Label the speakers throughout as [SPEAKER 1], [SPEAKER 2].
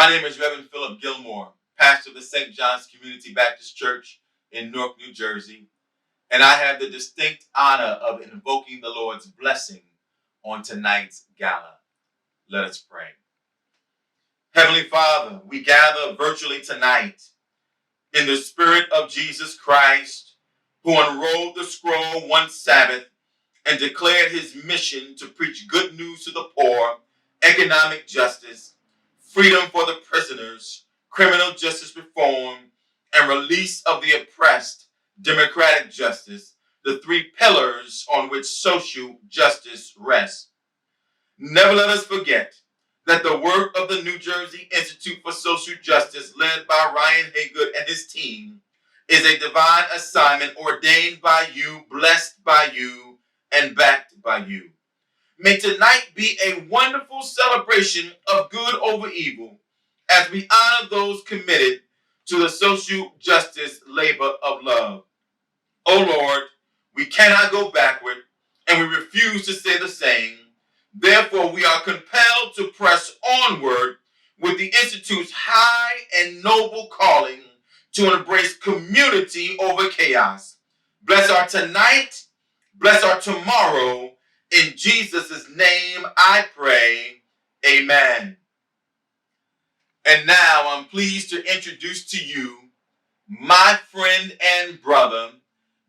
[SPEAKER 1] My name is Reverend Philip Gilmore, pastor of the St. John's Community Baptist Church in Newark, New Jersey, and I have the distinct honor of invoking the Lord's blessing on tonight's gala. Let us pray. Heavenly Father, we gather virtually tonight in the spirit of Jesus Christ, who unrolled the scroll one Sabbath and declared his mission to preach good news to the poor, economic justice, freedom for the prisoners, criminal justice reform, and release of the oppressed, democratic justice, the three pillars on which social justice rests. Never let us forget that the work of the New Jersey Institute for Social Justice, led by Ryan Haygood and his team, is a divine assignment ordained by you, blessed by you, and backed by you. May tonight be a wonderful celebration of good over evil as we honor those committed to the social justice labor of love. Oh Lord, we cannot go backward and we refuse to stay the same. Therefore, we are compelled to press onward with the Institute's high and noble calling to embrace community over chaos. Bless our tonight, bless our tomorrow. In Jesus' name I pray, amen. And now I'm pleased to introduce to you my friend and brother,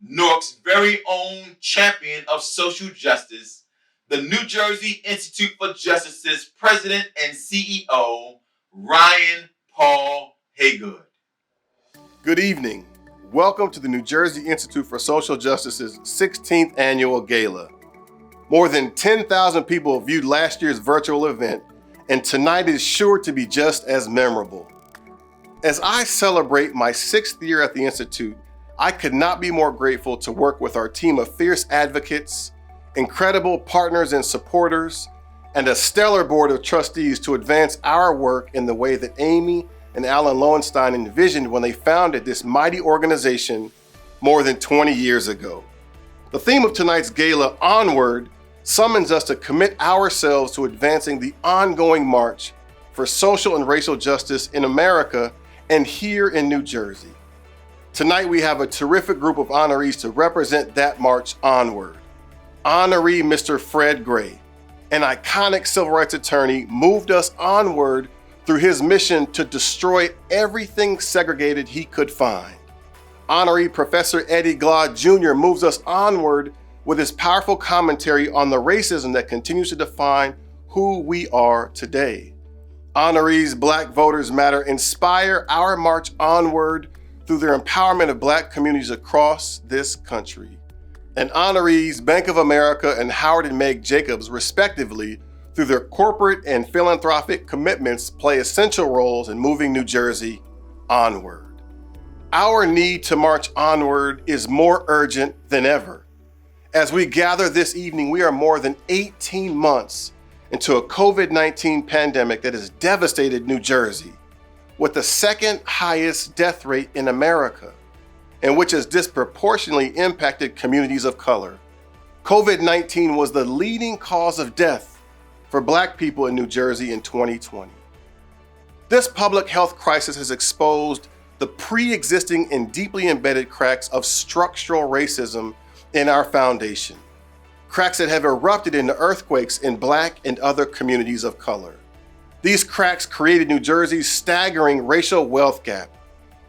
[SPEAKER 1] Newark's very own champion of social justice, the New Jersey Institute for Justice's president and CEO, Ryan Paul Haygood.
[SPEAKER 2] Good evening. Welcome to the New Jersey Institute for Social Justice's 16th annual gala. More than 10,000 people viewed last year's virtual event, and tonight is sure to be just as memorable. As I celebrate my 6th year at the Institute, I could not be more grateful to work with our team of fierce advocates, incredible partners and supporters, and a stellar board of trustees to advance our work in the way that Amy and Alan Lowenstein envisioned when they founded this mighty organization more than 20 years ago. The theme of tonight's gala, Onward, summons us to commit ourselves to advancing the ongoing march for social and racial justice in America and here in New Jersey. Tonight we have a terrific group of honorees to represent that march onward. Honoree Mr. Fred Gray, an iconic civil rights attorney, moved us onward through his mission to destroy everything segregated he could find. Honoree Professor Eddie Glaude Jr. moves us onward with his powerful commentary on the racism that continues to define who we are today. Honorees Black Voters Matter inspire our march onward through their empowerment of Black communities across this country. And honorees Bank of America and Howard and Meg Jacobs, respectively, through their corporate and philanthropic commitments, play essential roles in moving New Jersey onward. Our need to march onward is more urgent than ever. As we gather this evening, we are more than 18 months into a COVID-19 pandemic that has devastated New Jersey, with the second highest death rate in America, and which has disproportionately impacted communities of color. COVID-19 was the leading cause of death for Black people in New Jersey in 2020. This public health crisis has exposed the pre-existing and deeply embedded cracks of structural racism in our foundation, cracks that have erupted into earthquakes in Black and other communities of color. These cracks created New Jersey's staggering racial wealth gap,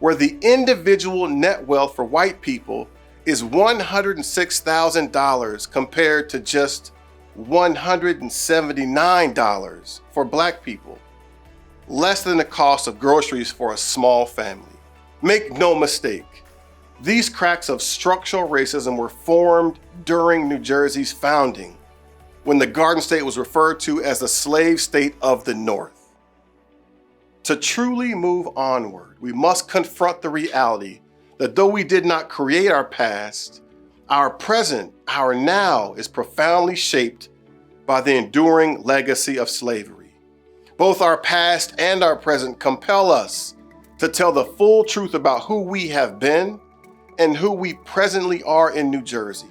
[SPEAKER 2] where the individual net wealth for white people is $106,000 compared to just $179 for Black people, less than the cost of groceries for a small family. Make no mistake, these cracks of structural racism were formed during New Jersey's founding, when the Garden State was referred to as the slave state of the North. To truly move onward, we must confront the reality that though we did not create our past, our present, our now is profoundly shaped by the enduring legacy of slavery. Both our past and our present compel us to tell the full truth about who we have been and who we presently are in New Jersey,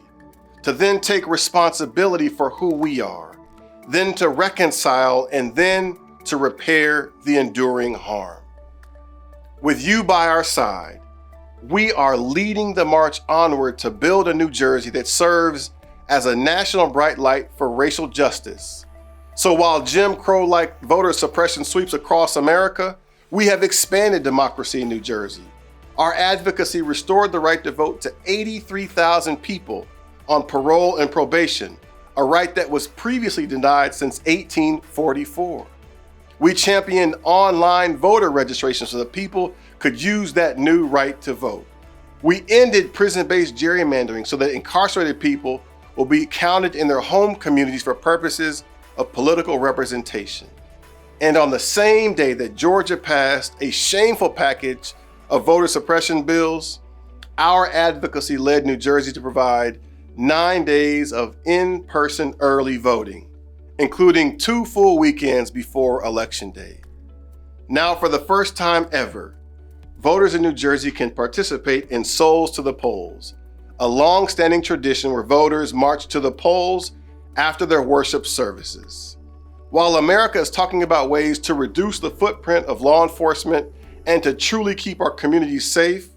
[SPEAKER 2] to then take responsibility for who we are, then to reconcile, and then to repair the enduring harm. With you by our side, we are leading the march onward to build a New Jersey that serves as a national bright light for racial justice. So while Jim Crow-like voter suppression sweeps across America, we have expanded democracy in New Jersey. Our advocacy restored the right to vote to 83,000 people on parole and probation, a right that was previously denied since 1844. We championed online voter registration so that people could use that new right to vote. We ended prison-based gerrymandering so that incarcerated people will be counted in their home communities for purposes of political representation. And on the same day that Georgia passed a shameful package of voter suppression bills, our advocacy led New Jersey to provide 9 days of in-person early voting, including 2 full weekends before Election Day. Now, for the first time ever, voters in New Jersey can participate in Souls to the Polls, a long-standing tradition where voters march to the polls after their worship services. While America is talking about ways to reduce the footprint of law enforcement and to truly keep our communities safe,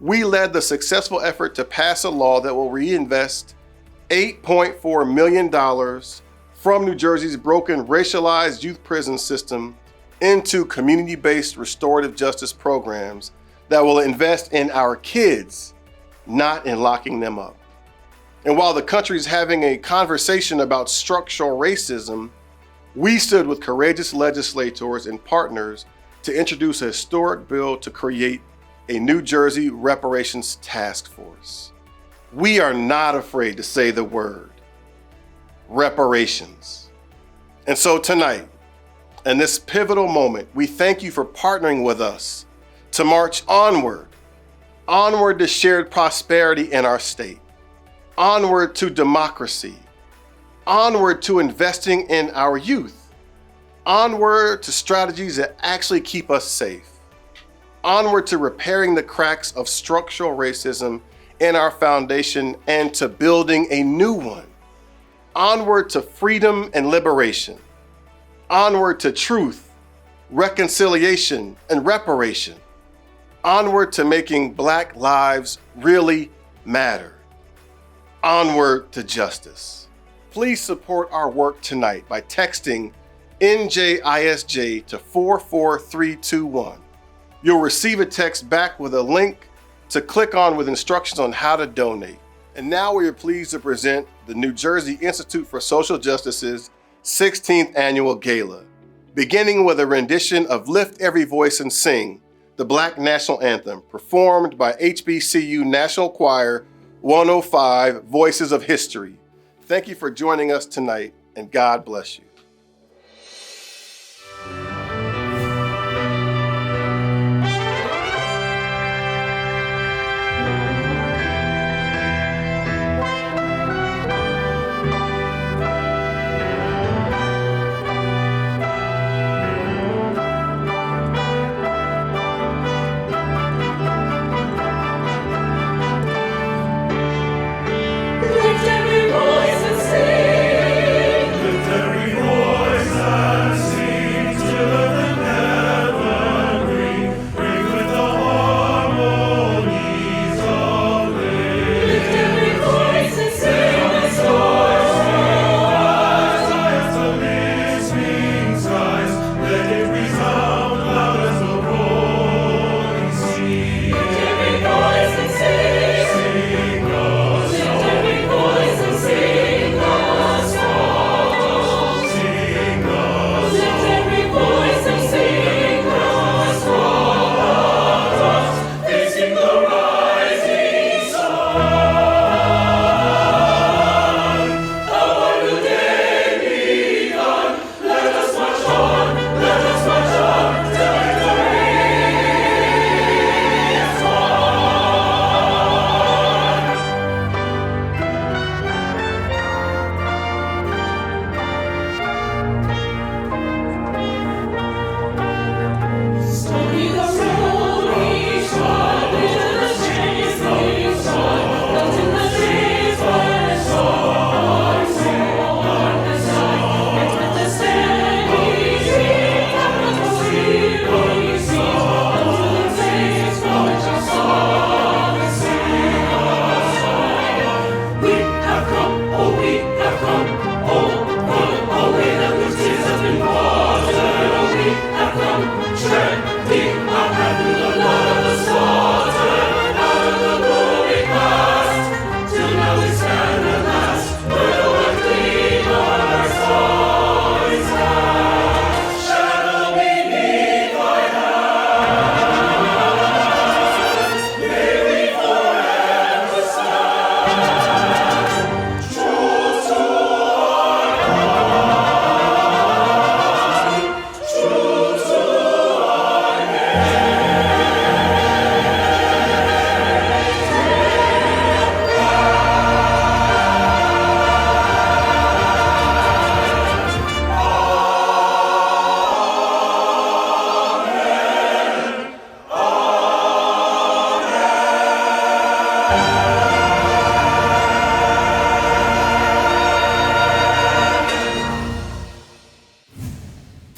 [SPEAKER 2] we led the successful effort to pass a law that will reinvest $8.4 million from New Jersey's broken racialized youth prison system into community-based restorative justice programs that will invest in our kids, not in locking them up. And while the country is having a conversation about structural racism, we stood with courageous legislators and partners to introduce a historic bill to create a New Jersey reparations task force. We are not afraid to say the word, reparations. And so tonight, in this pivotal moment, we thank you for partnering with us to march onward, onward to shared prosperity in our state, onward to democracy, onward to investing in our youth, onward to strategies that actually keep us safe, onward to repairing the cracks of structural racism in our foundation and to building a new one, onward to freedom and liberation, onward to truth, reconciliation, and reparation, onward to making Black lives really matter, onward to justice. Please support our work tonight by texting NJISJ to 44321. You'll receive a text back with a link to click on with instructions on how to donate. And now we are pleased to present the New Jersey Institute for Social Justice's 16th Annual Gala, beginning with a rendition of Lift Every Voice and Sing, the Black National Anthem, performed by HBCU National Choir 105 Voices of History. Thank you for joining us tonight, and God bless you.
[SPEAKER 3] Lift every voice and sing. Lift every voice.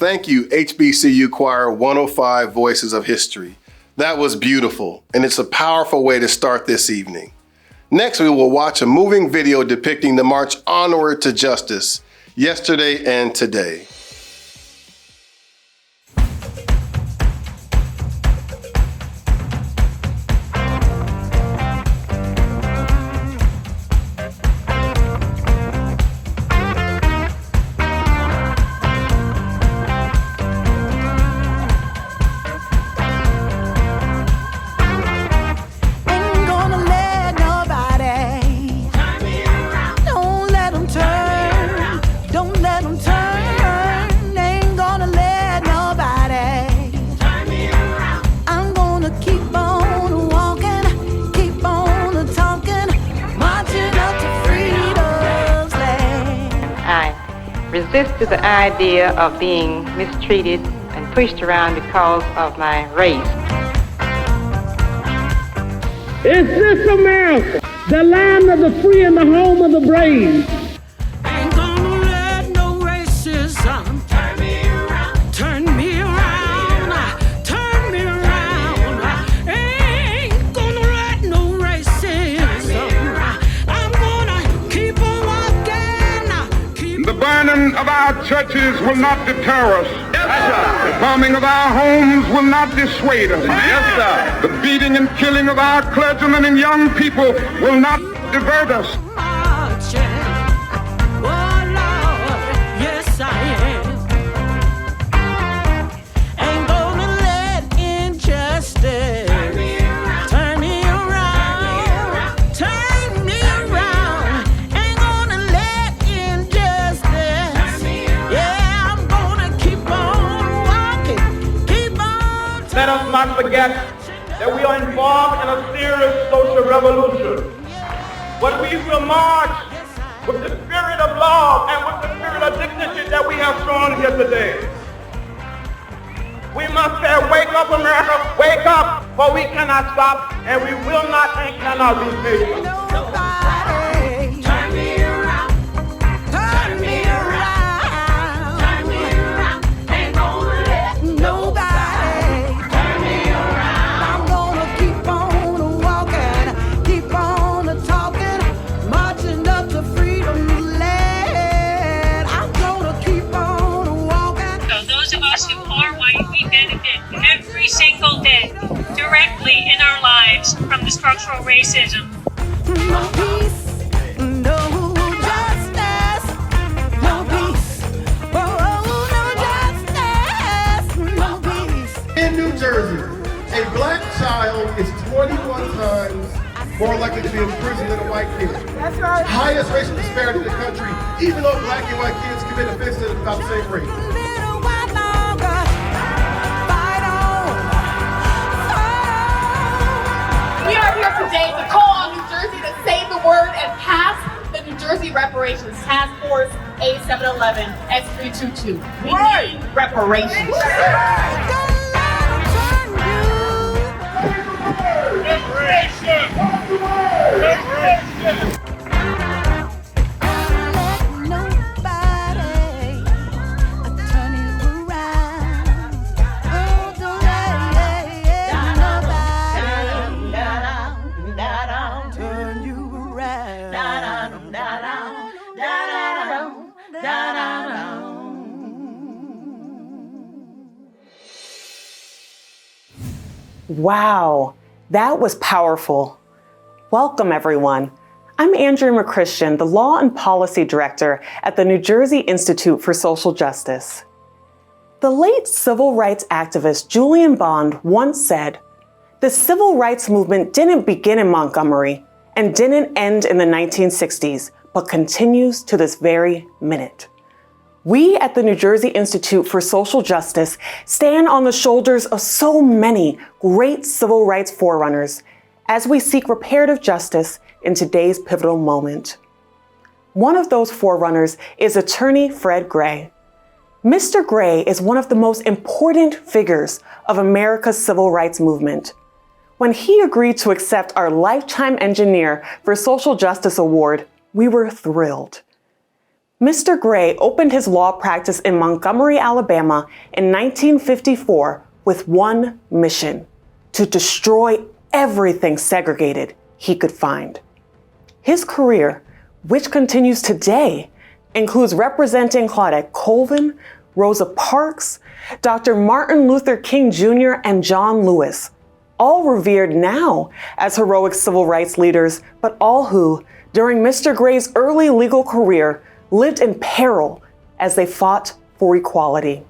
[SPEAKER 2] Thank you, HBCU Choir 105 Voices of History. That was beautiful, and it's a powerful way to start this evening. Next, we will watch a moving video depicting the march onward to justice, yesterday and today.
[SPEAKER 3] Resisted the idea of being mistreated and pushed around because of my race.
[SPEAKER 4] Is this America, the land of the free and the home of the brave?
[SPEAKER 5] Ain't gonna let no racism turn me around, turn me around, turn me around. Ain't gonna let no racism. I'm gonna keep on walking.
[SPEAKER 6] The burning of our churches will not deter us. The bombing of our homes will not dissuade us. The beating and killing of our clergymen and young people will not divert us.
[SPEAKER 7] Let us not forget that we are involved in a serious social revolution. But we will march with the spirit of love and with the spirit of dignity that we have shown here today. We must say, wake up, America, wake up, for we cannot stop, and we will not and cannot be patient.
[SPEAKER 8] Every single day, directly in our lives from the structural racism.
[SPEAKER 5] No peace, no justice, no peace, oh, no justice, no peace.
[SPEAKER 2] In New Jersey, a black child is 21 times more likely to be in prison than a white kid.
[SPEAKER 5] That's right.
[SPEAKER 2] Highest racial disparity in the country, even though black and white kids commit offenses at about the same rate.
[SPEAKER 9] We are here today to call on New Jersey to say the word and pass the New Jersey Reparations Task Force A711 S322. We need reparations.
[SPEAKER 10] Wow, that was powerful. Welcome, everyone. I'm Andrea McChristian, the Law and Policy Director at the New Jersey Institute for Social Justice. The late civil rights activist Julian Bond once said, "The civil rights movement didn't begin in Montgomery and didn't end in the 1960s, but continues to this very minute." We at the New Jersey Institute for Social Justice stand on the shoulders of so many great civil rights forerunners as we seek reparative justice in today's pivotal moment. One of those forerunners is attorney Fred Gray. Mr. Gray is one of the most important figures of America's civil rights movement. When he agreed to accept our Lifetime Engineer for Social Justice Award, we were thrilled. Mr. Gray opened his law practice in Montgomery, Alabama in 1954 with one mission: to destroy everything segregated he could find. His career, which continues today, includes representing Claudette Colvin, Rosa Parks, Dr. Martin Luther King Jr., and John Lewis, all revered now as heroic civil rights leaders, but all who, during Mr. Gray's early legal career, lived in peril as they fought for equality.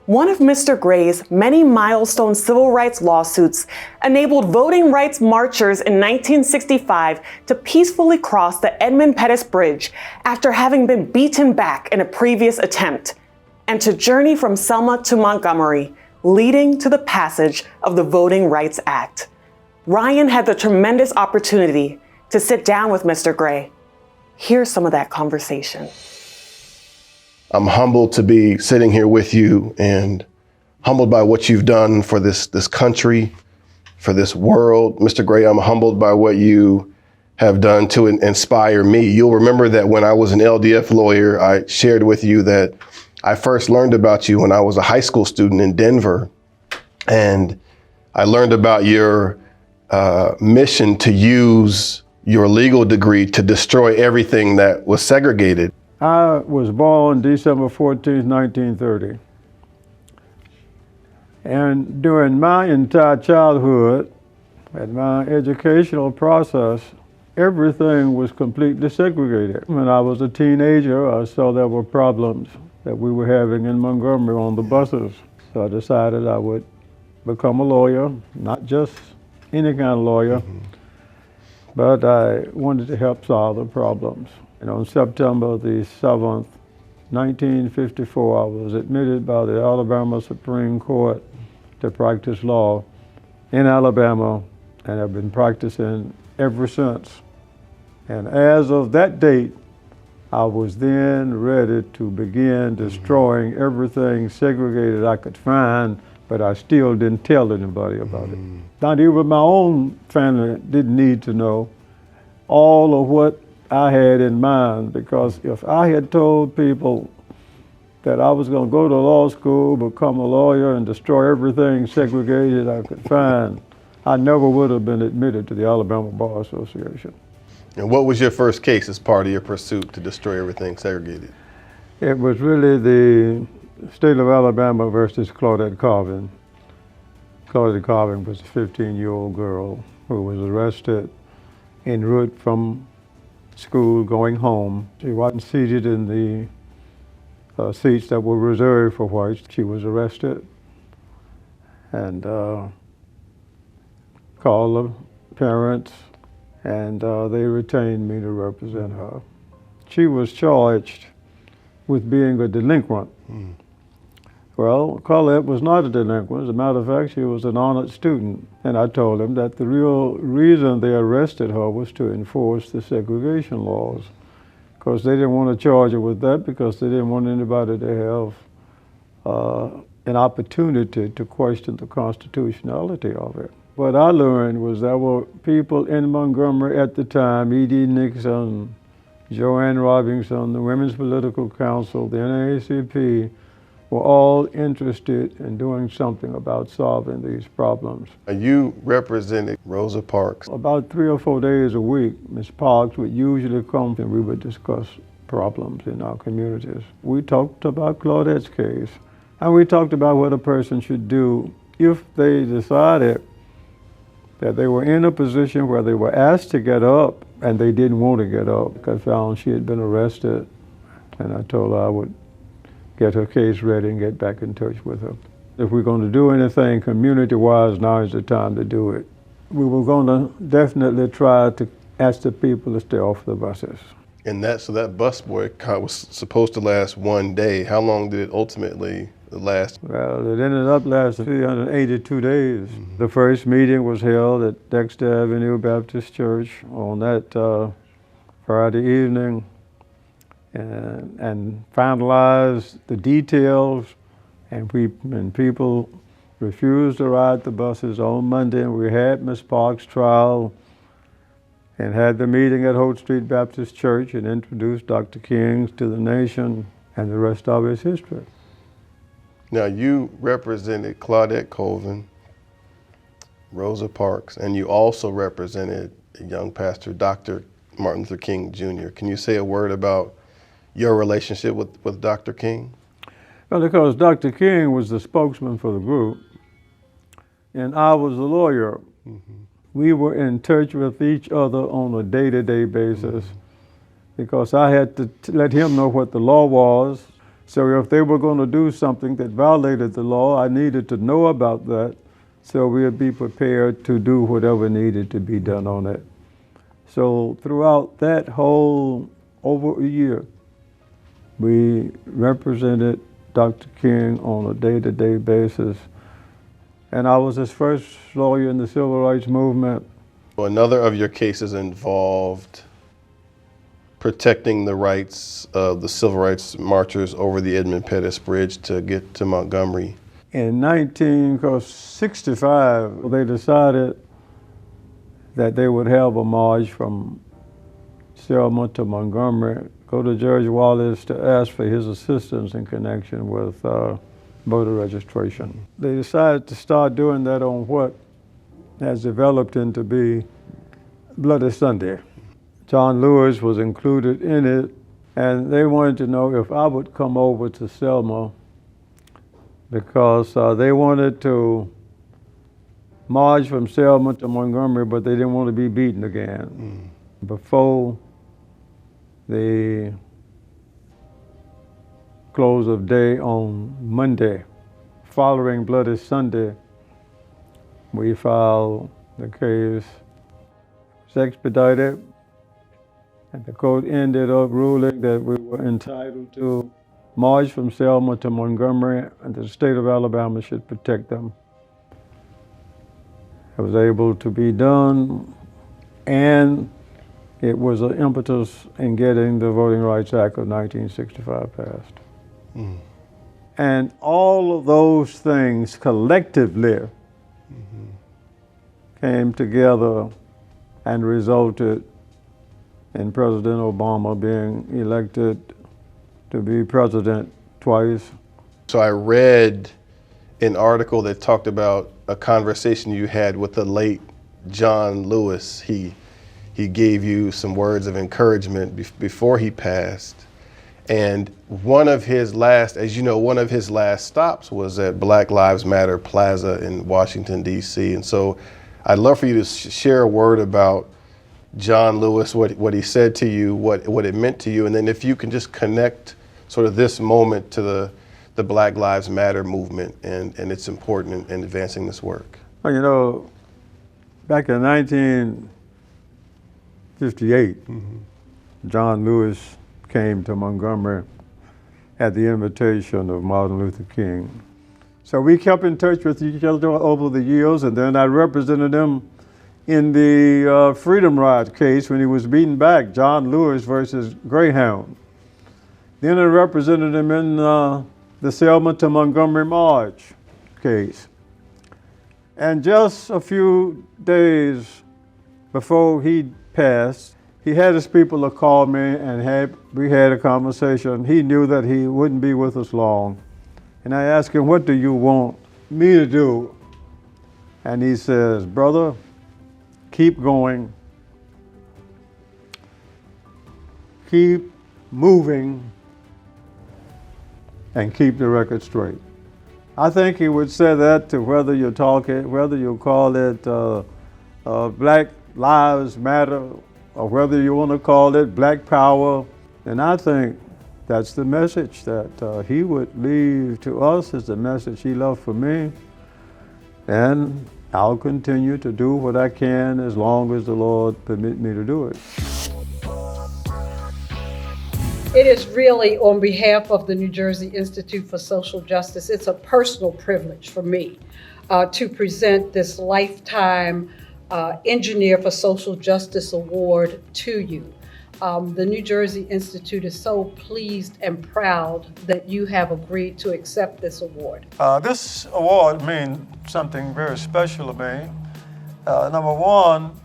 [SPEAKER 10] One of Mr. Gray's many milestone civil rights lawsuits enabled voting rights marchers in 1965 to peacefully cross the Edmund Pettus Bridge after having been beaten back in a previous attempt, and to journey from Selma to Montgomery, leading to the passage of the Voting Rights Act. Ryan had the tremendous opportunity to sit down with Mr. Gray. Here's some of that conversation.
[SPEAKER 2] I'm humbled to be sitting here with you and humbled by what you've done for this country, for this world. Mr. Gray, I'm humbled by what you have done to inspire me. You'll remember that when I was an LDF lawyer, I shared with you that I first learned about you when I was a high school student in Denver. And I learned about your mission to use your legal degree to destroy everything that was segregated.
[SPEAKER 11] I was born December 14, 1930. And during my entire childhood and my educational process, everything was completely segregated. When I was a teenager, I saw there were problems that we were having in Montgomery on the buses. So I decided I would become a lawyer, not just any kind of lawyer, but I wanted to help solve the problems. And on September the 7th, 1954, I was admitted by the Alabama Supreme Court to practice law in Alabama, and I've been practicing ever since. And as of that date, I was then ready to begin destroying everything segregated I could find, but I still didn't tell anybody about it. Not even my own family didn't need to know all of what I had in mind, because if I had told people that I was going to go to law school, become a lawyer, and destroy everything segregated I could find, I never would have been admitted to the Alabama Bar Association.
[SPEAKER 2] And what was your first case as part of your pursuit to destroy everything segregated?
[SPEAKER 11] It was really the state of Alabama versus Claudette Colvin. Claudette Colvin was a 15-year-old girl who was arrested en route from school going home. She wasn't seated in the seats that were reserved for whites. She was arrested and called the parents, and they retained me to represent her. She was charged with being a delinquent. Well, Claudette was not a delinquent. As a matter of fact, she was an honored student. And I told them that the real reason they arrested her was to enforce the segregation laws. Because they didn't want to charge her with that, because they didn't want anybody to have an opportunity to question the constitutionality of it. What I learned was there were people in Montgomery at the time, E.D. Nixon, Joanne Robinson, the Women's Political Council, the NAACP, were all interested in doing something about solving these problems.
[SPEAKER 2] You represented Rosa Parks.
[SPEAKER 11] About 3 or 4 days a week, Ms. Parks would usually come and we would discuss problems in our communities. We talked about Claudette's case, and we talked about what a person should do if they decided that they were in a position where they were asked to get up and they didn't want to get up. I found she had been arrested, and I told her I would get her case ready and get back in touch with her. If we're going to do anything community-wise, now is the time to do it. We were going to definitely try to ask the people to stay off the buses.
[SPEAKER 2] And so that bus boycott was supposed to last one day. How long did it ultimately last?
[SPEAKER 11] Well, it ended up lasting 382 days. The first meeting was held at Dexter Avenue Baptist Church on that Friday evening, and finalized the details, and people refused to ride the buses on Monday, and we had Ms. Parks' trial, and had the meeting at Holt Street Baptist Church and introduced Dr. King to the nation, and the rest of it is history.
[SPEAKER 2] Now, you represented Claudette Colvin, Rosa Parks, and you also represented a young pastor, Dr. Martin Luther King Jr. Can you say a word about your relationship with Dr. King?
[SPEAKER 11] Well, because Dr. King was the spokesman for the group, and I was a lawyer. We were in touch with each other on a day-to-day basis because I had to let him know what the law was. So if they were going to do something that violated the law, I needed to know about that so we'd be prepared to do whatever needed to be done on it. So throughout that whole over a year, we represented Dr. King on a day-to-day basis. And I was his first lawyer in the civil rights movement.
[SPEAKER 2] Another of your cases involved protecting the rights of the civil rights marchers over the Edmund Pettus Bridge to get to Montgomery.
[SPEAKER 11] In 1965, they decided that they would have a march from Selma to Montgomery, go to Judge Wallace to ask for his assistance in connection with voter registration. They decided to start doing that on what has developed into be Bloody Sunday. John Lewis was included in it, and they wanted to know if I would come over to Selma because they wanted to march from Selma to Montgomery, but they didn't want to be beaten again. Before the close of day on Monday, following Bloody Sunday, we filed the case. It was expedited, and the court ended up ruling that we were entitled to march from Selma to Montgomery, and the state of Alabama should protect them. It was able to be done, and it was an impetus in getting the Voting Rights Act of 1965 passed. And all of those things collectively came together and resulted in President Obama being elected to be president twice.
[SPEAKER 2] So I read an article that talked about a conversation you had with the late John Lewis. He gave you some words of encouragement before he passed. And one of his last, as you know, one of his last stops was at Black Lives Matter Plaza in Washington, D.C. And so I'd love for you to share a word about John Lewis, what he said to you, what it meant to you, and then if you can just connect sort of this moment to the Black Lives Matter movement and its importance in advancing this work.
[SPEAKER 11] Well, you know, back in 1958, John Lewis came to Montgomery at the invitation of Martin Luther King. So we kept in touch with each other over the years, and then I represented him in the Freedom Ride case when he was beaten back, John Lewis versus Greyhound. Then I represented him in the Selma to Montgomery March case. And just a few days before he passed, he had his people to call me and we had a conversation. He knew that he wouldn't be with us long. And I asked him, what do you want me to do? And he says, brother, keep going, keep moving, and keep the record straight. I think he would say that to whether you call it Black Lives Matter, or whether you want to call it Black Power. And I think that's the message that he would leave to us, is the message he left for me. And I'll continue to do what I can as long as the Lord permit me to do it.
[SPEAKER 12] It is really, on behalf of the New Jersey Institute for Social Justice, it's a personal privilege for me to present this Lifetime Engineer for Social Justice Award to you. The New Jersey Institute is so pleased and proud that you have agreed to accept this award.
[SPEAKER 11] This award means something very special to me. Number one,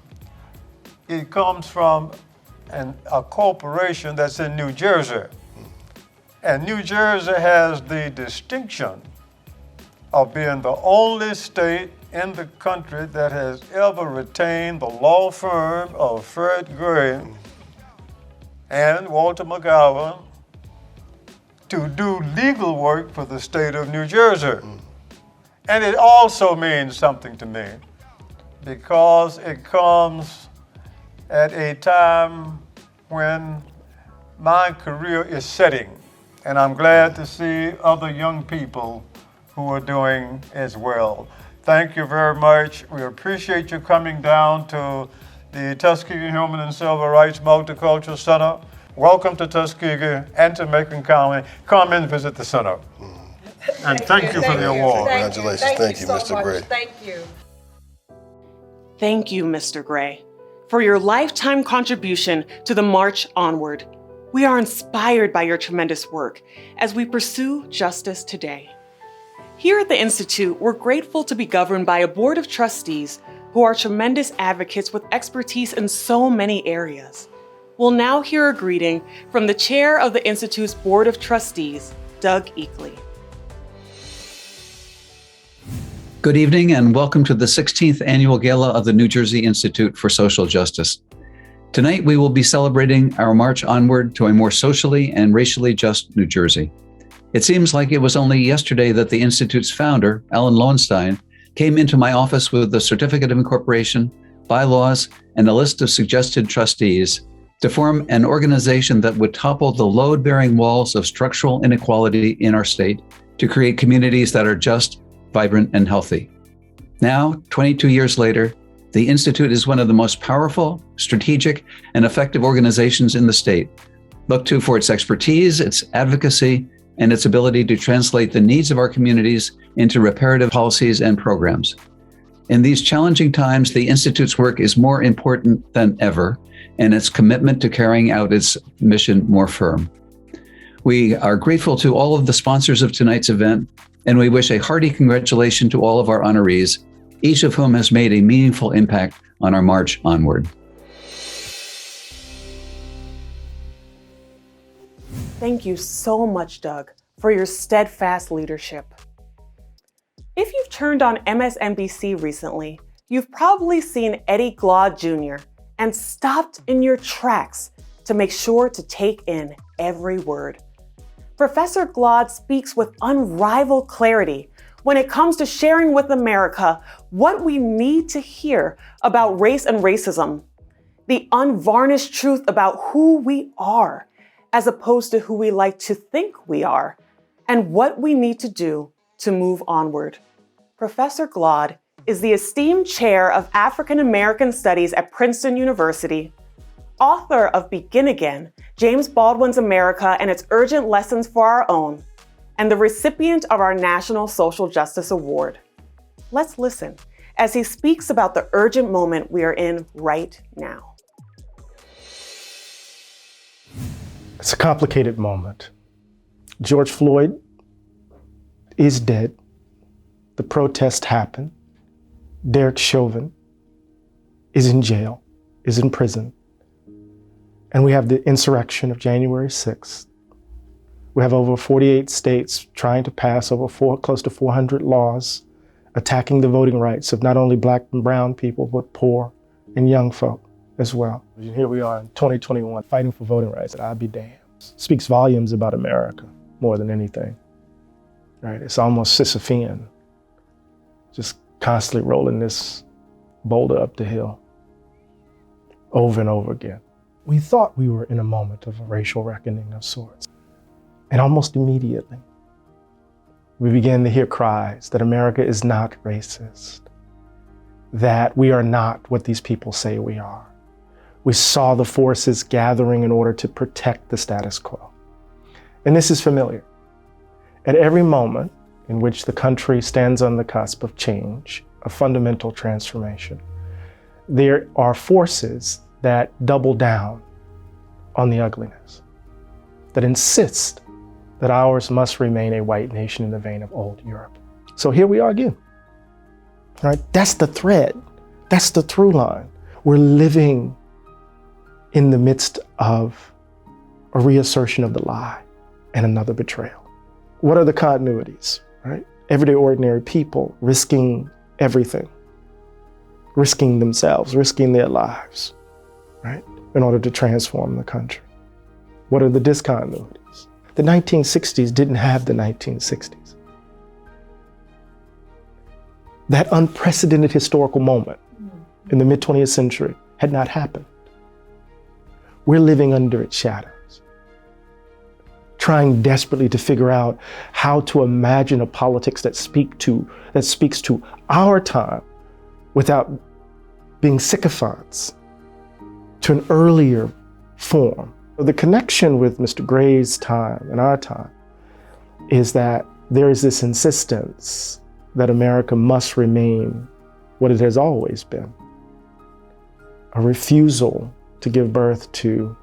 [SPEAKER 11] it comes from a corporation that's in New Jersey. And New Jersey has the distinction of being the only state in the country that has ever retained the law firm of Fred Gray and Walter McGowan to do legal work for the state of New Jersey. And it also means something to me because it comes at a time when my career is setting. And I'm glad to see other young people who are doing as well. Thank you very much. We appreciate you coming down to the Tuskegee Human and Civil Rights Multicultural Center. Welcome to Tuskegee and to Macon County. Come and visit the center. And thank you for the award.
[SPEAKER 2] Congratulations. Thank you,
[SPEAKER 12] so
[SPEAKER 2] Mr.
[SPEAKER 12] much.
[SPEAKER 2] Gray.
[SPEAKER 12] Thank you.
[SPEAKER 10] Thank you, Mr. Gray, for your lifetime contribution to the March Onward. We are inspired by your tremendous work as we pursue justice today. Here at the Institute, we're grateful to be governed by a board of trustees who are tremendous advocates with expertise in so many areas. We'll now hear a greeting from the chair of the Institute's Board of Trustees, Doug Eakley.
[SPEAKER 13] Good evening and welcome to the 16th Annual Gala of the New Jersey Institute for Social Justice. Tonight we will be celebrating our march onward to a more socially and racially just New Jersey. It seems like it was only yesterday that the Institute's founder, Alan Lowenstein, came into my office with the certificate of incorporation, bylaws, and a list of suggested trustees to form an organization that would topple the load-bearing walls of structural inequality in our state to create communities that are just, vibrant, and healthy. Now, 22 years later, the Institute is one of the most powerful, strategic, and effective organizations in the state, looked to for its expertise, its advocacy, and its ability to translate the needs of our communities into reparative policies and programs. In these challenging times, the Institute's work is more important than ever, and its commitment to carrying out its mission more firm. We are grateful to all of the sponsors of tonight's event, and we wish a hearty congratulations to all of our honorees, each of whom has made a meaningful impact on our march onward.
[SPEAKER 10] Thank you so much, Doug, for your steadfast leadership. If you've turned on MSNBC recently, you've probably seen Eddie Glaude Jr. and stopped in your tracks to make sure to take in every word. Professor Glaude speaks with unrivaled clarity when it comes to sharing with America what we need to hear about race and racism, the unvarnished truth about who we are, as opposed to who we like to think we are, and what we need to do to move onward. Professor Glaude is the esteemed chair of African American Studies at Princeton University, author of Begin Again, James Baldwin's America and Its Urgent Lessons for Our Own, and the recipient of our National Social Justice Award. Let's listen as he speaks about the urgent moment we are in right now.
[SPEAKER 14] It's a complicated moment. George Floyd is dead. The protest happened. Derek Chauvin is in jail, is in prison. And we have the insurrection of January 6th. We have over 48 states trying to pass close to 400 laws attacking the voting rights of not only Black and brown people, but poor and young folk as well. Here we are in 2021 fighting for voting rights. I'll be damned. Speaks volumes about America more than anything. Right? It's almost Sisyphean, just constantly rolling this boulder up the hill over and over again. We thought we were in a moment of a racial reckoning of sorts. And almost immediately, we began to hear cries that America is not racist, that we are not what these people say we are. We saw the forces gathering in order to protect the status quo. And this is familiar. At every moment in which the country stands on the cusp of change, a fundamental transformation, there are forces that double down on the ugliness, that insist that ours must remain a white nation in the vein of old Europe. So here we are again. All right? That's the thread. That's the through line. We're living in the midst of a reassertion of the lie and another betrayal. What are the continuities, right? Everyday ordinary people risking everything, risking themselves, risking their lives, right, in order to transform the country. What are the discontinuities? The 1960s didn't have the 1960s. That unprecedented historical moment in the mid-20th century had not happened. We're living under its shadows, trying desperately to figure out how to imagine a politics that speaks to our time without being sycophants to an earlier form. The connection with Mr. Gray's time and our time is that there is this insistence that America must remain what it has always been, a refusal to give birth to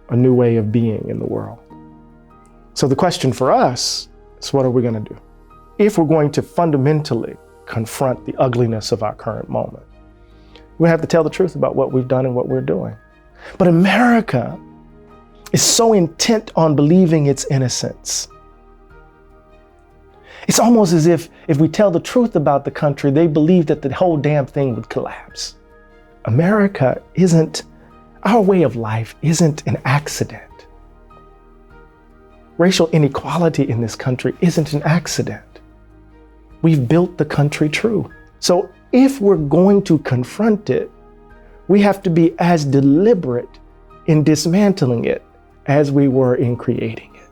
[SPEAKER 14] a new way of being in the world. So the question for us is, what are we going to do? If we're going to fundamentally confront the ugliness of our current moment, we have to tell the truth about what we've done and what we're doing. But America is so intent on believing its innocence. It's almost as if we tell the truth about the country, they believe that the whole damn thing would collapse. America isn't, our way of life isn't an accident. Racial inequality in this country isn't an accident. We've built the country true. So if we're going to confront it, we have to be as deliberate in dismantling it as we were in creating it.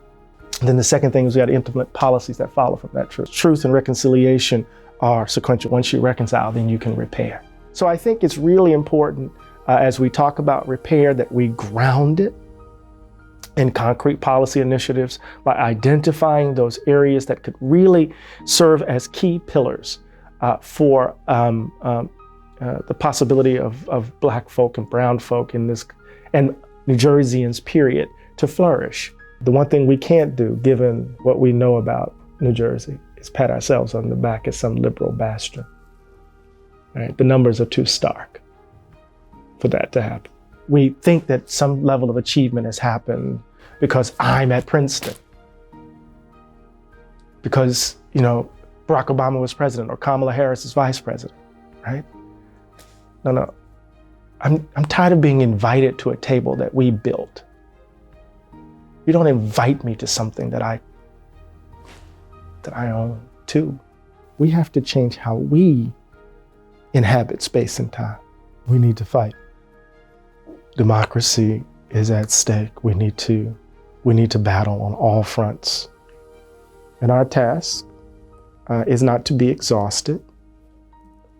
[SPEAKER 14] And then the second thing is we got to implement policies that follow from that truth. Truth and reconciliation are sequential. Once you reconcile, then you can repair. So I think it's really important as we talk about repair that we ground it in concrete policy initiatives by identifying those areas that could really serve as key pillars for the possibility of Black folk and brown folk in this, and New Jerseyans, period, to flourish. The one thing we can't do, given what we know about New Jersey, is pat ourselves on the back as some liberal bastion. Right? The numbers are too stark for that to happen. We think that some level of achievement has happened because I'm at Princeton, because, you know, Barack Obama was president or Kamala Harris is vice president, right? No. I'm tired of being invited to a table that we built. You don't invite me to something that I own too. We have to change how we inhabit space and time. We need to fight. Democracy is at stake. We need to battle on all fronts. And our task is not to be exhausted.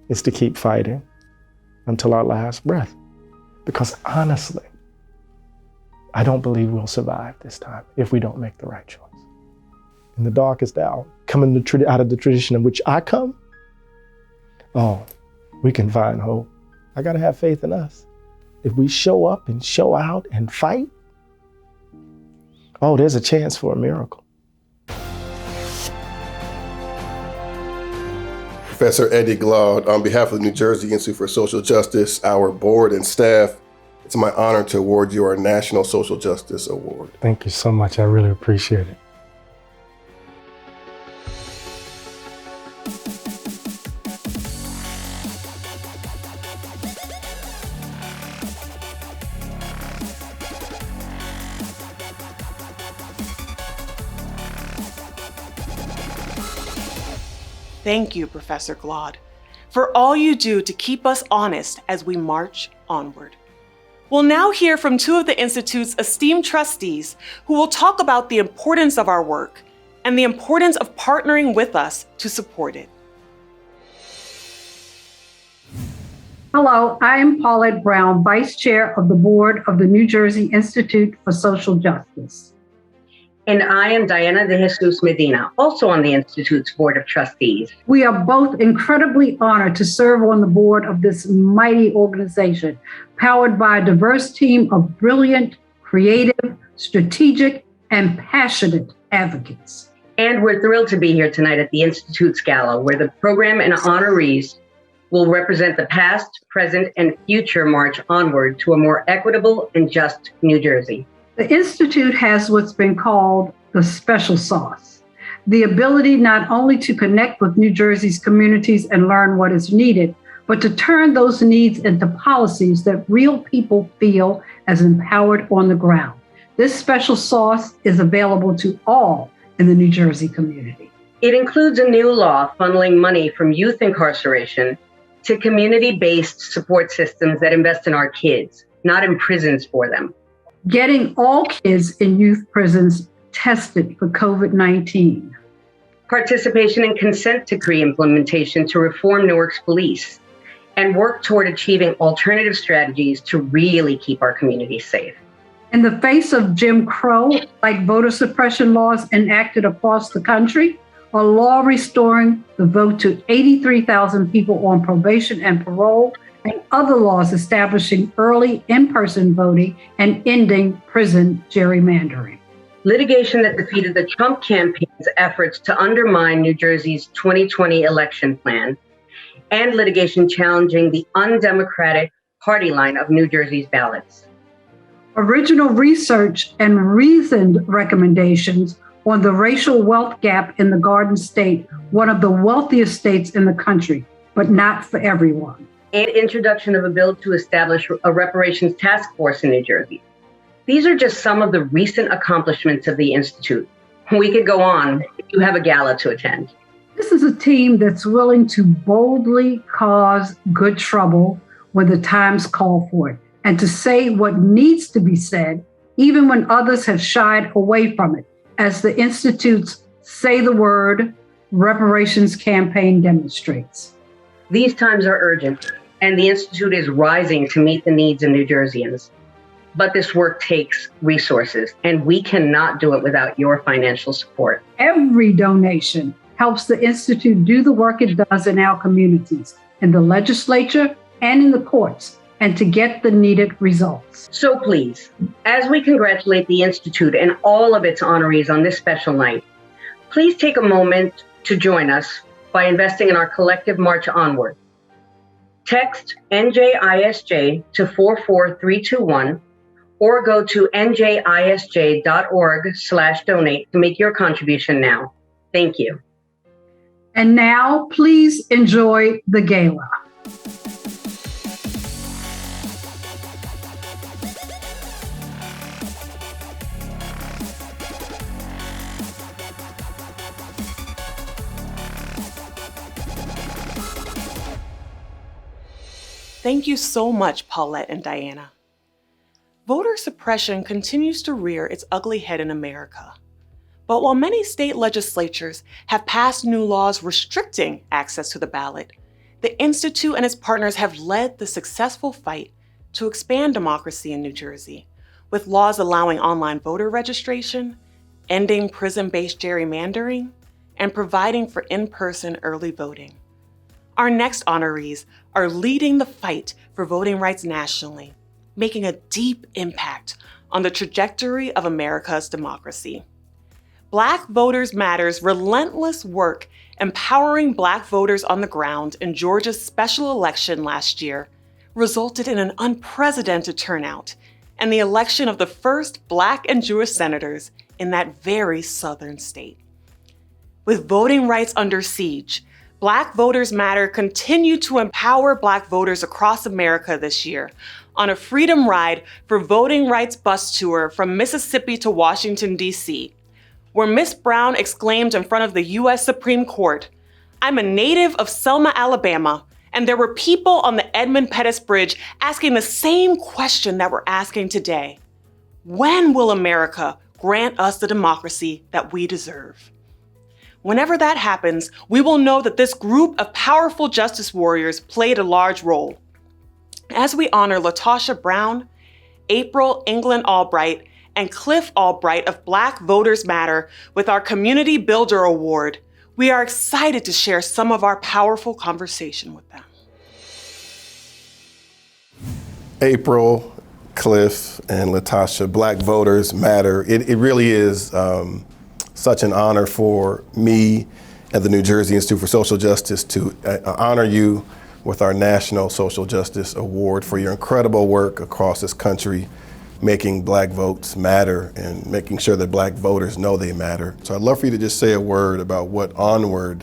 [SPEAKER 14] It's to keep fighting until our last breath. Because honestly, I don't believe we'll survive this time if we don't make the right choice. In the darkest hour, coming out of the tradition in which I come, we can find hope. I gotta have faith in us. If we show up and show out and fight, there's a chance for a miracle.
[SPEAKER 2] Professor Eddie Glaude, on behalf of the New Jersey Institute for Social Justice, our board and staff, it's my honor to award you our National Social Justice Award.
[SPEAKER 14] Thank you so much. I really appreciate it.
[SPEAKER 10] Thank you, Professor Glaude, for all you do to keep us honest as we march onward. We'll now hear from two of the Institute's esteemed trustees who will talk about the importance of our work and the importance of partnering with us to support it.
[SPEAKER 15] Hello, I am Paulette Brown, Vice Chair of the Board of the New Jersey Institute for Social Justice.
[SPEAKER 16] And I am Diana de Jesus Medina, also on the Institute's Board of Trustees.
[SPEAKER 15] We are both incredibly honored to serve on the board of this mighty organization, powered by a diverse team of brilliant, creative, strategic, and passionate advocates.
[SPEAKER 16] And we're thrilled to be here tonight at the Institute's Gala, where the program and honorees will represent the past, present, and future march onward to a more equitable and just New Jersey.
[SPEAKER 15] The Institute has what's been called the special sauce, the ability not only to connect with New Jersey's communities and learn what is needed, but to turn those needs into policies that real people feel as empowered on the ground. This special sauce is available to all in the New Jersey community.
[SPEAKER 16] It includes a new law funneling money from youth incarceration to community-based support systems that invest in our kids, not in prisons for them.
[SPEAKER 15] Getting all kids in youth prisons tested for COVID-19.
[SPEAKER 16] Participation in consent decree implementation to reform Newark's police, and work toward achieving alternative strategies to really keep our communities safe.
[SPEAKER 15] In the face of Jim Crow, like voter suppression laws enacted across the country, a law restoring the vote to 83,000 people on probation and parole, and other laws establishing early in-person voting and ending prison gerrymandering.
[SPEAKER 16] Litigation that defeated the Trump campaign's efforts to undermine New Jersey's 2020 election plan, and litigation challenging the undemocratic party line of New Jersey's ballots.
[SPEAKER 15] Original research and reasoned recommendations on the racial wealth gap in the Garden State, one of the wealthiest states in the country, but not for everyone.
[SPEAKER 16] And introduction of a bill to establish a reparations task force in New Jersey. These are just some of the recent accomplishments of the Institute. We could go on if you have a gala to attend.
[SPEAKER 15] This is a team that's willing to boldly cause good trouble when the times call for it, and to say what needs to be said, even when others have shied away from it, as the Institute's Say the Word reparations campaign demonstrates.
[SPEAKER 16] These times are urgent, and the Institute is rising to meet the needs of New Jerseyans. But this work takes resources, and we cannot do it without your financial support.
[SPEAKER 15] Every donation helps the Institute do the work it does in our communities, in the legislature and in the courts, and to get the needed results.
[SPEAKER 16] So please, as we congratulate the Institute and all of its honorees on this special night, please take a moment to join us by investing in our collective march onward. Text NJISJ to 44321 or go to njisj.org/donate to make your contribution now. Thank you.
[SPEAKER 15] And now, please enjoy the gala.
[SPEAKER 10] Thank you so much, Paulette and Diana. Voter suppression continues to rear its ugly head in America. But while many state legislatures have passed new laws restricting access to the ballot, the Institute and its partners have led the successful fight to expand democracy in New Jersey, with laws allowing online voter registration, ending prison-based gerrymandering, and providing for in-person early voting. Our next honorees are leading the fight for voting rights nationally, making a deep impact on the trajectory of America's democracy. Black Voters Matter's relentless work empowering Black voters on the ground in Georgia's special election last year resulted in an unprecedented turnout and the election of the first Black and Jewish senators in that very southern state. With voting rights under siege, Black Voters Matter continued to empower Black voters across America this year on a freedom ride for voting rights bus tour from Mississippi to Washington, D.C., where Miss Brown exclaimed in front of the U.S. Supreme Court, "I'm a native of Selma, Alabama, and there were people on the Edmund Pettus Bridge asking the same question that we're asking today. When will America grant us the democracy that we deserve?" Whenever that happens, we will know that this group of powerful justice warriors played a large role. As we honor LaTosha Brown, April England Albright, and Cliff Albright of Black Voters Matter with our Community Builder Award, we are excited to share some of our powerful conversation with them.
[SPEAKER 2] April, Cliff, and LaTosha, Black Voters Matter. It really is such an honor for me at the New Jersey Institute for Social Justice to honor you with our National Social Justice Award for your incredible work across this country, making Black votes matter and making sure that Black voters know they matter. So I'd love for you to just say a word about what Onward,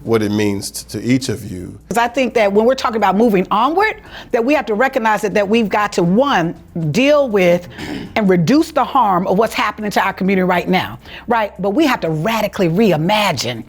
[SPEAKER 2] what it means to each of you.
[SPEAKER 17] Because I think that when we're talking about moving onward, that we have to recognize that we've got to, one, deal with and reduce the harm of what's happening to our community right now, right? But we have to radically reimagine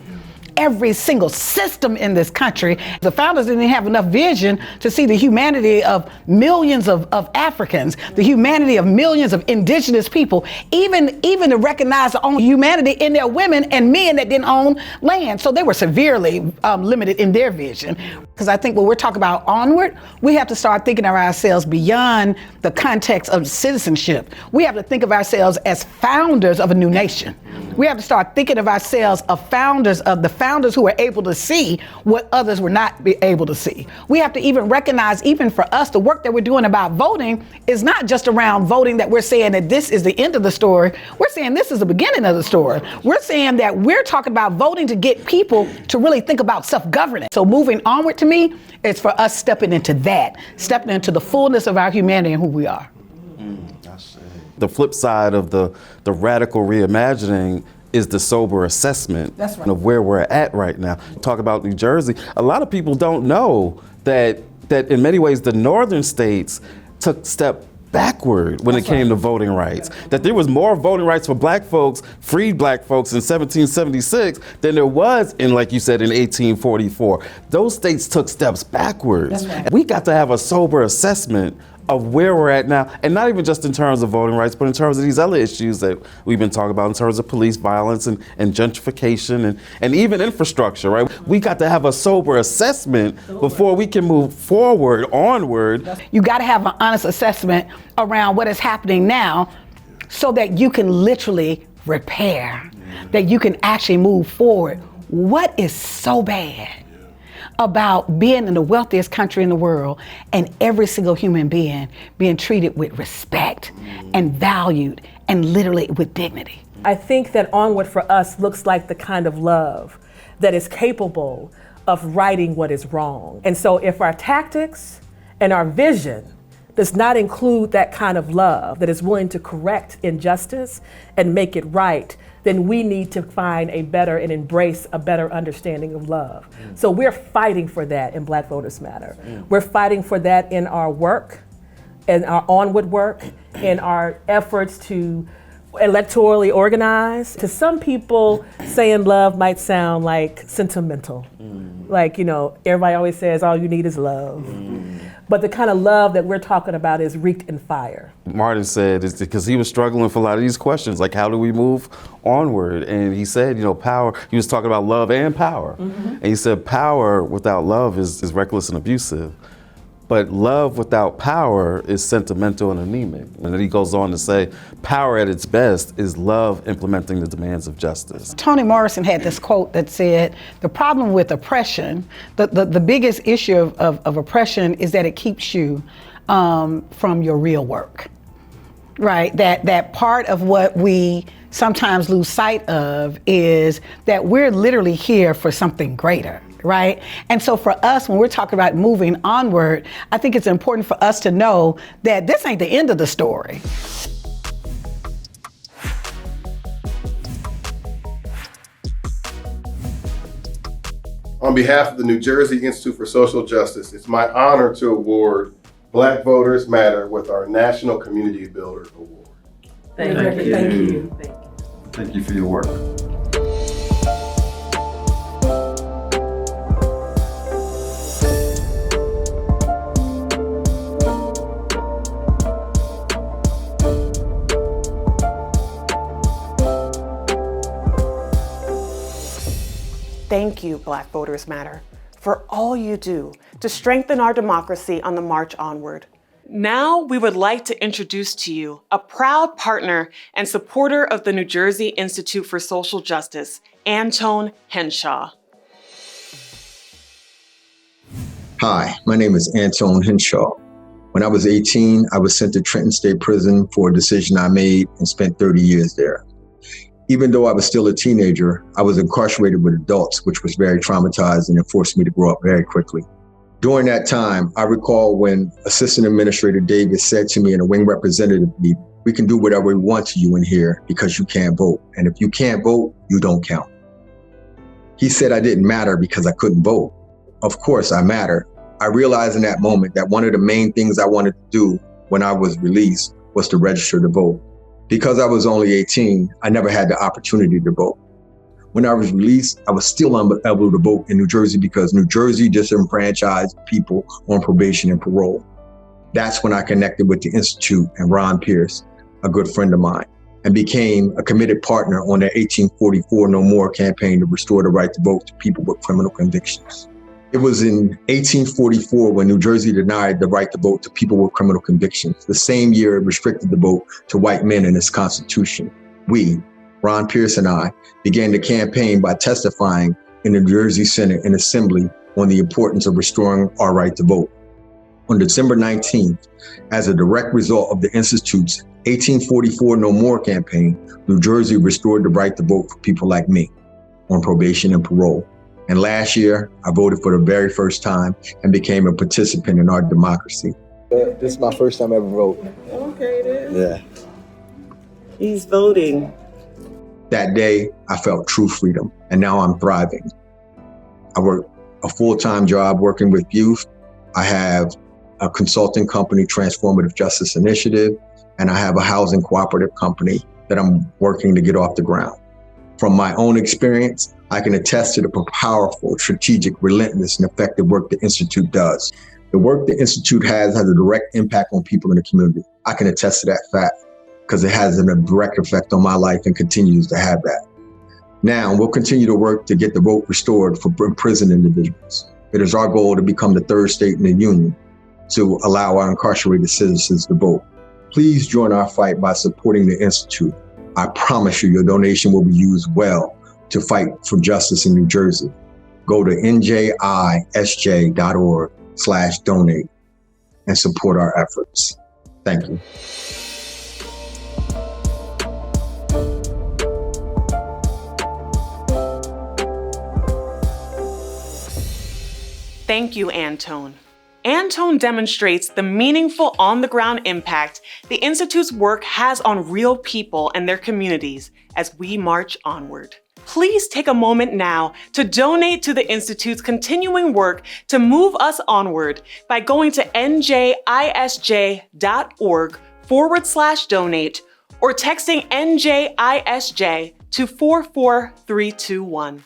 [SPEAKER 17] every single system in this country. The founders didn't have enough vision to see the humanity of millions of Africans, the humanity of millions of indigenous people, even to recognize the own humanity in their women and men that didn't own land. So they were severely limited in their vision. Because I think when we're talking about onward, we have to start thinking of ourselves beyond the context of citizenship. We have to think of ourselves as founders of a new nation. We have to start thinking of ourselves as founders who were able to see what others were not able to see. We have to even recognize, even for us, the work that we're doing about voting is not just around voting that we're saying that this is the end of the story. We're saying this is the beginning of the story. We're saying that we're talking about voting to get people to really think about self-governance. So moving onward to me is for us stepping into that, stepping into the fullness of our humanity and who we are.
[SPEAKER 18] The flip side of the radical reimagining is the sober assessment of where we're at right now. Talk about New Jersey. A lot of people don't know that in many ways the northern states took step backward when it came to voting rights. That there was more voting rights for Black folks, freed Black folks in 1776 than there was in, like you said, in 1844. Those states took steps backwards. We got to have a sober assessment of where we're at now, and not even just in terms of voting rights, but in terms of these other issues that we've been talking about in terms of police violence and gentrification and even infrastructure, right? We got to have a sober assessment before we can move forward, onward.
[SPEAKER 17] You got to have an honest assessment around what is happening now so that you can literally repair, that you can actually move forward. What is so bad about being in the wealthiest country in the world and every single human being being treated with respect and valued and literally with dignity?
[SPEAKER 19] I think that onward for us looks like the kind of love that is capable of righting what is wrong. And so if our tactics and our vision does not include that kind of love that is willing to correct injustice and make it right, then we need to find a better and embrace a better understanding of love. So we're fighting for that in Black Voters Matter. We're fighting for that in our work, in our onward work, in our efforts to electorally organize. To some people, saying love might sound like sentimental. Like, everybody always says all you need is love. But the kind of love that we're talking about is wreaked in fire.
[SPEAKER 18] Martin said it's because he was struggling for a lot of these questions, like how do we move onward? And he said, power, he was talking about love and power. And he said power without love is reckless and abusive. But love without power is sentimental and anemic. And then he goes on to say, power at its best is love implementing the demands of justice.
[SPEAKER 17] Toni Morrison had this quote that said, the problem with oppression, the biggest issue of oppression is that it keeps you from your real work, right? That part of what we sometimes lose sight of is that we're literally here for something greater. Right? And so for us, when we're talking about moving onward, I think it's important for us to know that this ain't the end of the story.
[SPEAKER 2] On behalf of the New Jersey Institute for Social Justice, it's my honor to award Black Voters Matter with our National Community Builder Award.
[SPEAKER 19] Thank you.
[SPEAKER 18] Thank you for your work.
[SPEAKER 10] Thank you, Black Voters Matter, for all you do to strengthen our democracy on the march onward. Now, we would like to introduce to you a proud partner and supporter of the New Jersey Institute for Social Justice, Antone Henshaw.
[SPEAKER 20] Hi, my name is Antone Henshaw. When I was 18, I was sent to Trenton State Prison for a decision I made and spent 30 years there. Even though I was still a teenager, I was incarcerated with adults, which was very traumatizing and forced me to grow up very quickly. During that time, I recall when Assistant Administrator Davis said to me in a wing representative meeting, we can do whatever we want to you in here because you can't vote. And if you can't vote, you don't count. He said I didn't matter because I couldn't vote. Of course, I matter. I realized in that moment that one of the main things I wanted to do when I was released was to register to vote. Because I was only 18, I never had the opportunity to vote. When I was released, I was still unable to vote in New Jersey because New Jersey disenfranchised people on probation and parole. That's when I connected with the Institute and Ron Pierce, a good friend of mine, and became a committed partner on their 1844 No More campaign to restore the right to vote to people with criminal convictions. It was in 1844 when New Jersey denied the right to vote to people with criminal convictions. The same year it restricted the vote to white men in its constitution. We, Ron Pierce and I, began the campaign by testifying in the New Jersey Senate and Assembly on the importance of restoring our right to vote. On December 19th, as a direct result of the Institute's 1844 No More campaign, New Jersey restored the right to vote for people like me on probation and parole. And last year, I voted for the very first time and became a participant in our democracy. This is my first time ever voting.
[SPEAKER 21] Okay, then.
[SPEAKER 20] Yeah.
[SPEAKER 21] He's voting.
[SPEAKER 20] That day, I felt true freedom, and now I'm thriving. I work a full-time job working with youth. I have a consulting company, Transformative Justice Initiative, and I have a housing cooperative company that I'm working to get off the ground. From my own experience, I can attest to the powerful, strategic, relentless, and effective work the Institute does. The work the Institute has a direct impact on people in the community. I can attest to that fact, because it has a direct effect on my life and continues to have that. Now, we'll continue to work to get the vote restored for imprisoned individuals. It is our goal to become the third state in the union to allow our incarcerated citizens to vote. Please join our fight by supporting the Institute. I promise you, your donation will be used well to fight for justice in New Jersey. Go to NJISJ.org/donate and support our efforts. Thank you.
[SPEAKER 10] Thank you, Antone. Antone demonstrates the meaningful on-the-ground impact the Institute's work has on real people and their communities as we march onward. Please take a moment now to donate to the Institute's continuing work to move us onward by going to njisj.org/donate or texting NJISJ to 44321.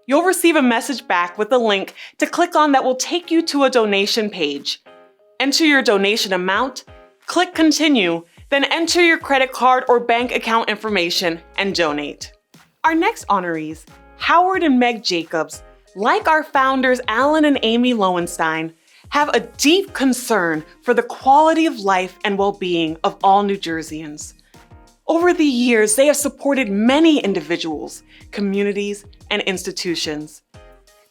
[SPEAKER 10] You'll receive a message back with a link to click on that will take you to a donation page. Enter your donation amount, click continue, then enter your credit card or bank account information and donate. Our next honorees, Howard and Meg Jacobs, like our founders Alan and Amy Lowenstein, have a deep concern for the quality of life and well-being of all New Jerseyans. Over the years, they have supported many individuals, communities, and institutions.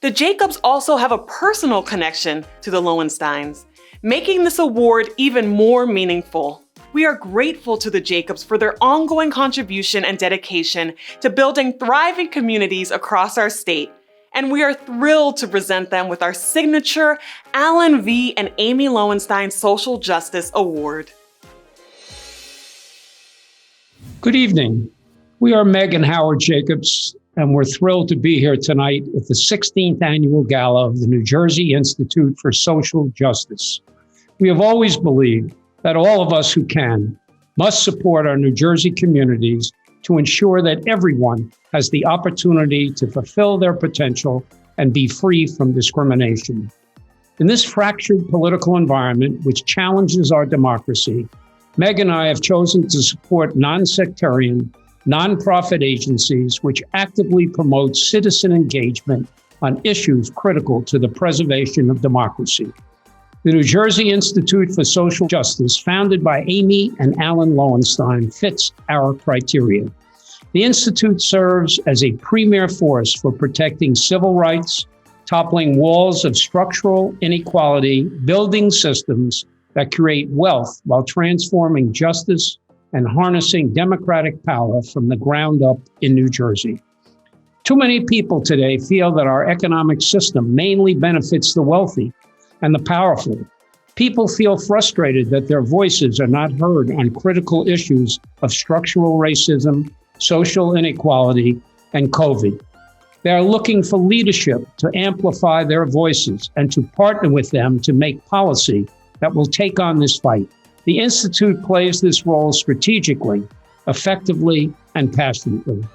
[SPEAKER 10] The Jacobs also have a personal connection to the Lowensteins, making this award even more meaningful. We are grateful to the Jacobs for their ongoing contribution and dedication to building thriving communities across our state, and we are thrilled to present them with our signature Alan V. and Amy Lowenstein Social Justice Award.
[SPEAKER 22] Good evening. We are Meg and Howard Jacobs, and we're thrilled to be here tonight at the 16th Annual Gala of the New Jersey Institute for Social Justice. We have always believed that all of us who can must support our New Jersey communities to ensure that everyone has the opportunity to fulfill their potential and be free from discrimination. In this fractured political environment, which challenges our democracy, Meg and I have chosen to support non-sectarian, nonprofit agencies which actively promote citizen engagement on issues critical to the preservation of democracy. The New Jersey Institute for Social Justice, founded by Amy and Alan Lowenstein, fits our criteria. The Institute serves as a premier force for protecting civil rights, toppling walls of structural inequality, building systems that create wealth while transforming justice and harnessing democratic power from the ground up in New Jersey. Too many people today feel that our economic system mainly benefits the wealthy, and the powerful. People feel frustrated that their voices are not heard on critical issues of structural racism, social inequality, and COVID. They are looking for leadership to amplify their voices and to partner with them to make policy that will take on this fight. The Institute plays this role strategically, effectively, and passionately.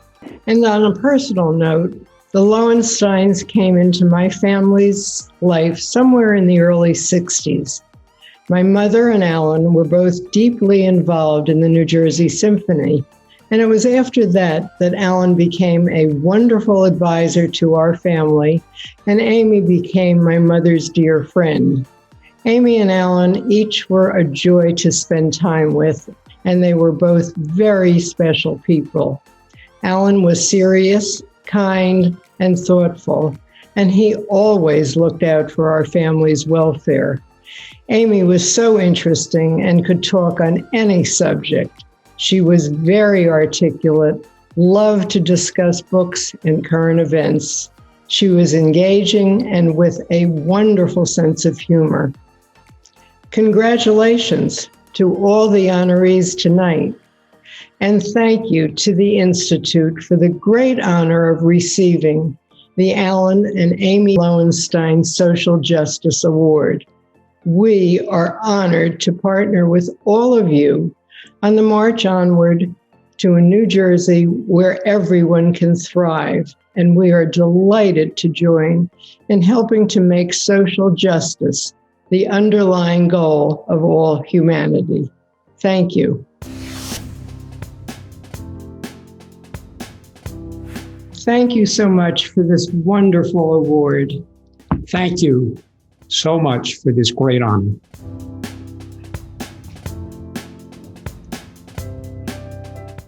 [SPEAKER 1] And on a personal note, the Lowensteins came into my family's life somewhere in the early 60s. My mother and Alan were both deeply involved in the New Jersey Symphony, and it was after that that Alan became a wonderful advisor to our family, and Amy became my mother's dear friend. Amy and Alan each were a joy to spend time with, and they were both very special people. Alan was serious, kind, and thoughtful, and he always looked out for our family's welfare. Amy was so interesting and could talk on any subject. She was very articulate, loved to discuss books and current events. She was engaging and with a wonderful sense of humor. Congratulations to all the honorees tonight. And thank you to the Institute for the great honor of receiving the Alan and Amy Lowenstein Social Justice Award. We are honored to partner with all of you on the march onward to a New Jersey where everyone can thrive, and we are delighted to join in helping to make social justice the underlying goal of all humanity. Thank you. Thank you so much for this wonderful award.
[SPEAKER 22] Thank you so much for this great honor.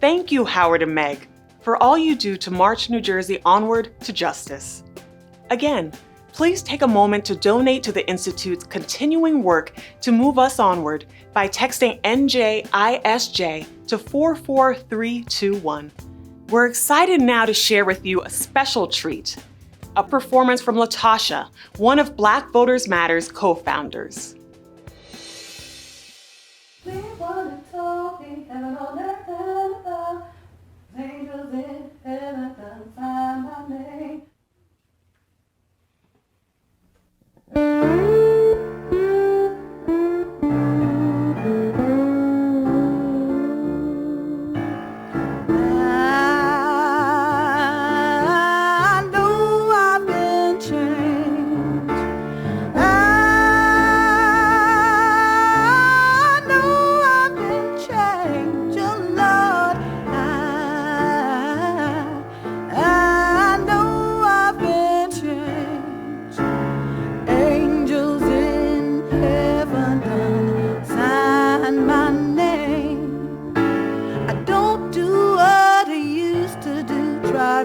[SPEAKER 10] Thank you, Howard and Meg, for all you do to march New Jersey onward to justice. Again, please take a moment to donate to the Institute's continuing work to move us onward by texting NJISJ to 44321. We're excited now to share with you a special treat, a performance from Latasha, one of Black Voters Matter's co-founders.
[SPEAKER 5] We wanna talk in heaven on earth, angels in heaven done find my name.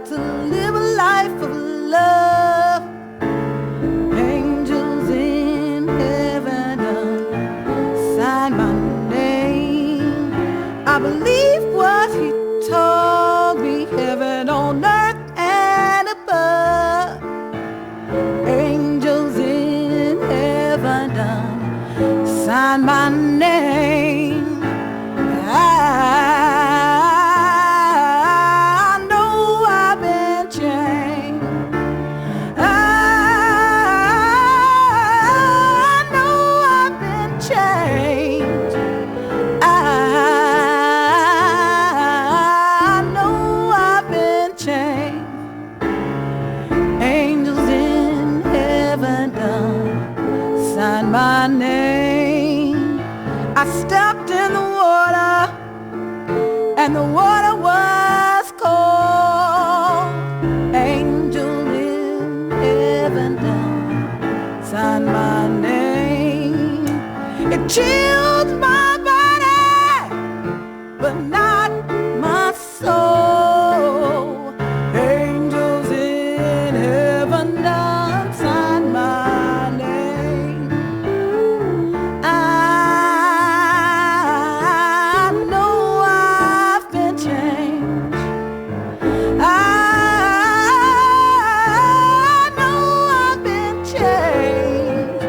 [SPEAKER 5] To live a life of love. Angels in heaven sign my name. I believe what he told me, heaven on earth and above. Angels in heaven sign my name. My name. I stepped in the water and the water was cold. Angel in heaven down, sign my name. It chilled my body, but not my soul. Angels in heaven down, sign my name. I know I've been changed. I know I've been changed.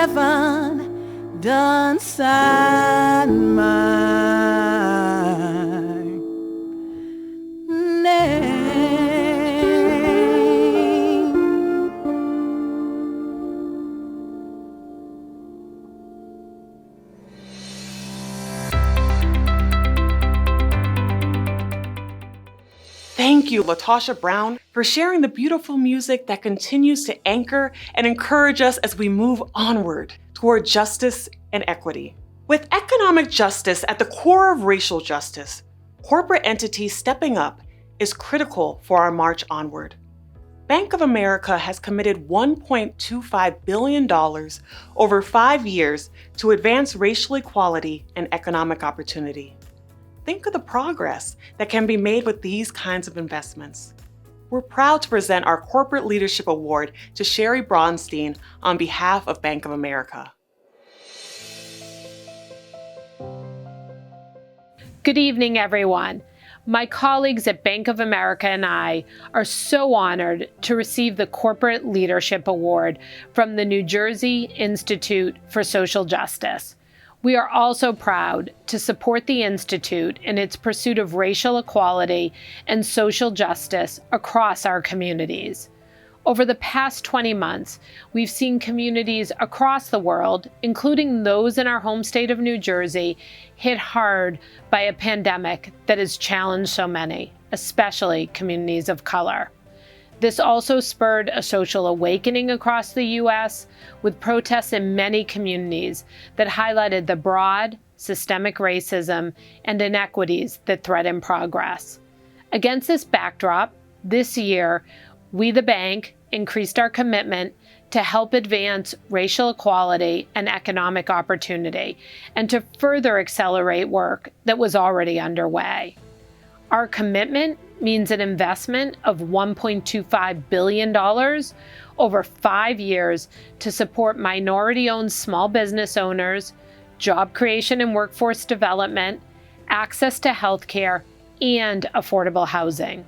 [SPEAKER 5] heaven done sign my name.
[SPEAKER 10] Thank you, LaTosha Brown, for sharing the beautiful music that continues to anchor and encourage us as we move onward toward justice and equity. With economic justice at the core of racial justice, corporate entities stepping up is critical for our march onward. Bank of America has committed $1.25 billion over 5 years to advance racial equality and economic opportunity. Think of the progress that can be made with these kinds of investments. We're proud to present our Corporate Leadership Award to Sherry Bronstein on behalf of Bank of America.
[SPEAKER 8] Good evening, everyone. My colleagues at Bank of America and I are so honored to receive the Corporate Leadership Award from the New Jersey Institute for Social Justice. We are also proud to support the Institute in its pursuit of racial equality and social justice across our communities. Over the past 20 months, we've seen communities across the world, including those in our home state of New Jersey, hit hard by a pandemic that has challenged so many, especially communities of color. This also spurred a social awakening across the U.S., with protests in many communities that highlighted the broad, systemic racism and inequities that threaten progress. Against this backdrop, this year, we, the bank, increased our commitment to help advance racial equality and economic opportunity, and to further accelerate work that was already underway. Our commitment means an investment of $1.25 billion over 5 years to support minority-owned small business owners, job creation and workforce development, access to healthcare, and affordable housing.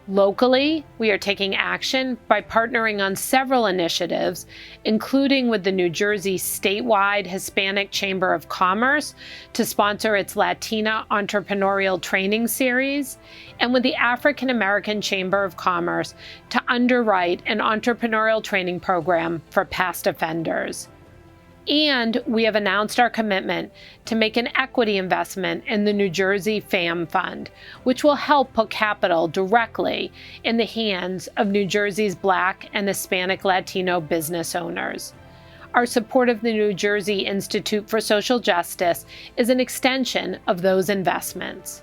[SPEAKER 8] Locally, we are taking action by partnering on several initiatives, including with the New Jersey statewide Hispanic Chamber of Commerce to sponsor its Latina Entrepreneurial Training Series, and with the African American Chamber of Commerce to underwrite an entrepreneurial training program for past offenders. And we have announced our commitment to make an equity investment in the New Jersey FAM Fund, which will help put capital directly in the hands of New Jersey's Black and Hispanic Latino business owners. Our support of the New Jersey Institute for Social Justice is an extension of those investments.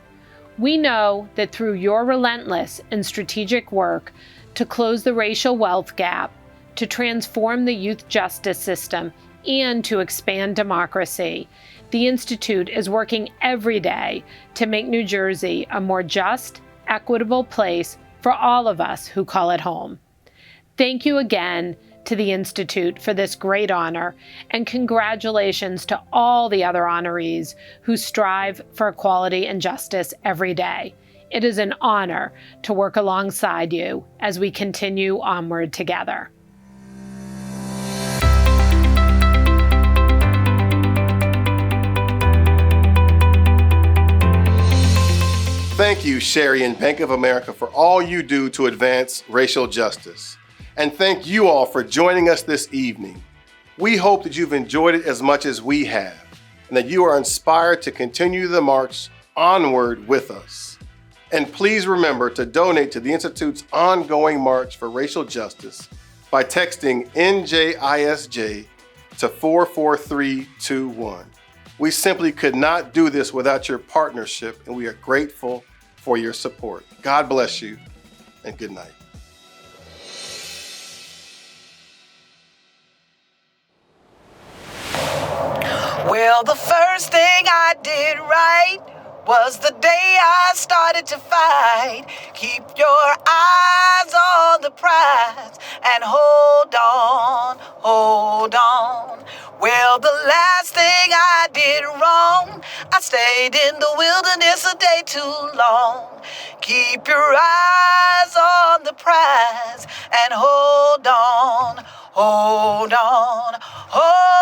[SPEAKER 8] We know that through your relentless and strategic work to close the racial wealth gap, to transform the youth justice system, and to expand democracy, the Institute is working every day to make New Jersey a more just, equitable place for all of us who call it home. Thank you again to the Institute for this great honor, and congratulations to all the other honorees who strive for equality and justice every day. It is an honor to work alongside you as we continue onward together.
[SPEAKER 2] Thank you, Sherry and Bank of America, for all you do to advance racial justice. And thank you all for joining us this evening. We hope that you've enjoyed it as much as we have, and that you are inspired to continue the march onward with us. And please remember to donate to the Institute's ongoing march for racial justice by texting NJISJ to 44321. We simply could not do this without your partnership, and we are grateful for your support. God bless you, and good night.
[SPEAKER 5] Well, the first thing I did right was the day I started to fight. Keep your eyes on the prize and hold on, hold on. Well, the last thing I did wrong, I stayed in the wilderness a day too long. Keep your eyes on the prize and hold on, hold on, hold on.